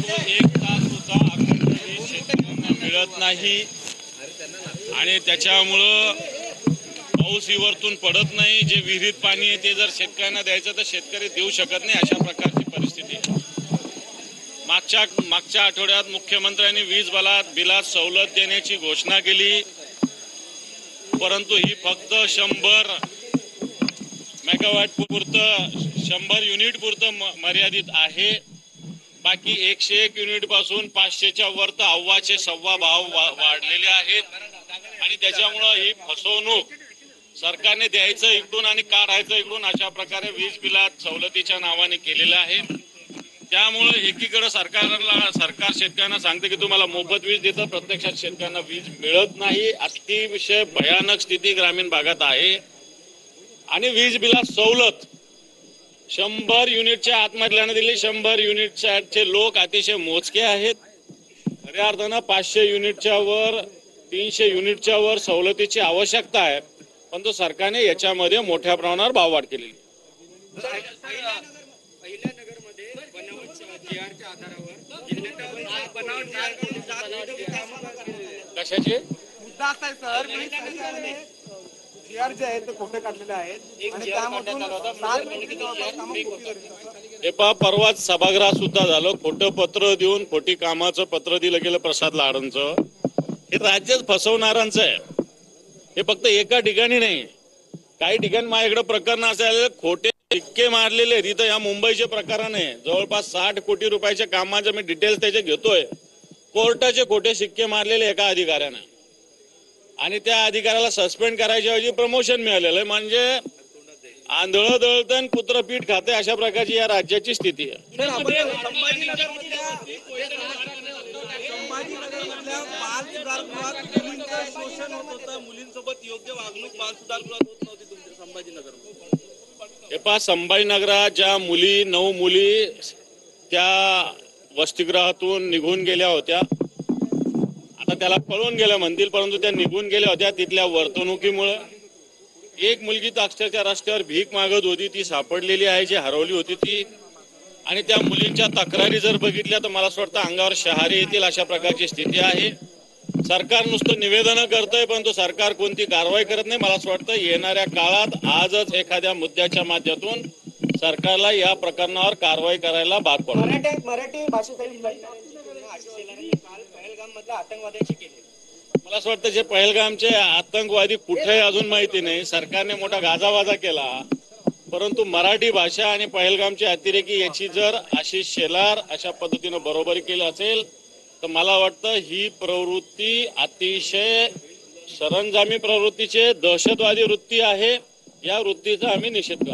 एक तास सुद्धा अखंड वीज शेतकऱ्यांना मिळत नाही आणि त्याच्यामुळं पाऊस वरतून पडत नाही. जे विहिरीत पाणी आहे ते जर शेतकऱ्यांना द्यायचं तर शेतकरी देऊ शकत नाही. अशा प्रकारची परिस्थिती आहे. मागच्या आठवड्यात मुख्यमंत्र्यांनी वीज बिलात सवलत देण्याची घोषणा केली, परंतु ही फक्त 100 मेगावॅट पुरतं 100 युनिट पुरतं मर्यादित आहे. बाकी 101 युनिट पासून 500च्या वर तर अव्वाचे सव्वा भाव वाढलेले आहेत आणि त्याच्यामुळं ही फसवणूक सरकारने द्यायचं इकडून आणि काढायचं इकडून अशा प्रकारे वीज बिलात सवलतीच्या नावाने केलेलं आहे. त्यामुळे एकीकडे सरकार शेतकऱ्यांना सांगते की तुम्हाला मोफत वीज देतं, प्रत्यक्षात शेतकऱ्यांना वीज मिळत नाही. अतिशय भयानक स्थिती ग्रामीण भागात आहे. आणि वीज बिलात सवलत 100 युनिटच्या आतमधल्याने दिली. 100 युनिटचे लोक अतिशय मोजके आहेत. खऱ्या अर्थानं 500 युनिटच्या वर 300 युनिटच्या वर सवलतीची आवश्यकता आहे, परंतु सरकारने याच्यामध्ये मोठ्या प्रमाणावर भाववाढ केलेली. कशाचे मुद्दा असा आहे सर, जे आहेत ते खोटे काढलेले आहेत आणि त्यामधून हे पहा, परवाच सभागृहात सुद्धा झालं. खोटं पत्र देऊन खोटी कामाचं पत्र दिलं गेलं प्रसाद लाडांचं. हे राज्यच फसवणारांचं आहे. हे फक्त एका ठिकाणी नाही, काही ठिकाणी माझ्याकडे प्रकरण असे खोटे शिक्के मारलेले आहेत. इथं या मुंबईचे प्रकरण आहे. जवळपास 60 कोटी रुपयाच्या कामाचे मी डिटेल्स त्याचे घेतोय. कोर्टाचे खोटे शिक्के मारलेले एका अधिकाऱ्यानं आणि त्या अधिकाऱ्याला सस्पेंड करायच्या ऐवजी प्रमोशन मिळालेलं आहे. म्हणजे आंधळं दळतं कुत्र पीठ खाते, अशा प्रकारची या राज्याची स्थिती आहे. मुलींसोबत योग्य वागणूक बाल सुधारगृहात होत नव्हती तुमच्या संभाजीनगर. हे पहा, संभाजीनगरात ज्या 9 मुली त्या वसतिगृहातून निघून गेल्या होत्या, आता त्याला पळून गेल्या म्हणतील, परंतु त्या निघून गेल्या होत्या तिथल्या वर्तणुकीमुळे. एक मुलगी तर अक्षरशः रस्त्यावर भीक मागत होती, ती सापडलेली आहे, जी हरवली होती ती. आणि त्या मुलींच्या तक्रारी जर बघितल्या तर मला असं वाटतं अंगावर शहारे येतील अशा प्रकारची स्थिती आहे. सरकार नुसतं निवेदन करतंय, परंतु सरकार कोणती कारवाई करत नाही. मला असं वाटतं येणाऱ्या काळात आजच एखाद्या मुद्द्याच्या माध्यमातून सरकारला या प्रकरणावर कारवाई करायला भाग पडतो. मराठी भाषेतील आतंकवाद्याची केली. मला असं वाटतं जे पहलगामचे आतंकवादी कुठे अजून माहिती नाही. सरकारने मोठा गाजावाजा केला, परंतु मराठी भाषा आणि पहलगामचे अतिरेकी याची जर आशिष शेलार अशा पद्धतीनं बरोबरी केली असेल तर मला वाटतं ही प्रवृत्ती अतिशय सरंजामी प्रवृत्तीचे दहशतवादी वृत्ती आहे. या वृत्तीचा आम्ही निषेध करतो.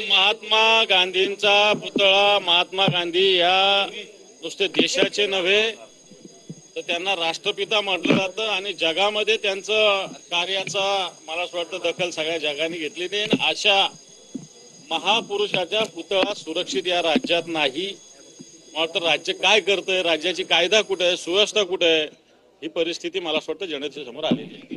महात्मा गांधींचा पुतळा, महात्मा गांधी या नुसते देशाचे नव्हे तर त्यांना राष्ट्रपिता म्हटलं जातं आणि जगामध्ये त्यांचं कार्याचा मला असं वाटतं दखल सगळ्या जगाने घेतली नाही. अशा महापुरुषाचा पुतळा सुरक्षित या राज्यात नाही. मला वाटतं राज्य काय करतंय, राज्याची कायदा कुठे आहे, सुव्यवस्था कुठे आहे, ही परिस्थिती मला असं वाटतं जनतेसमोर आलेली आहे.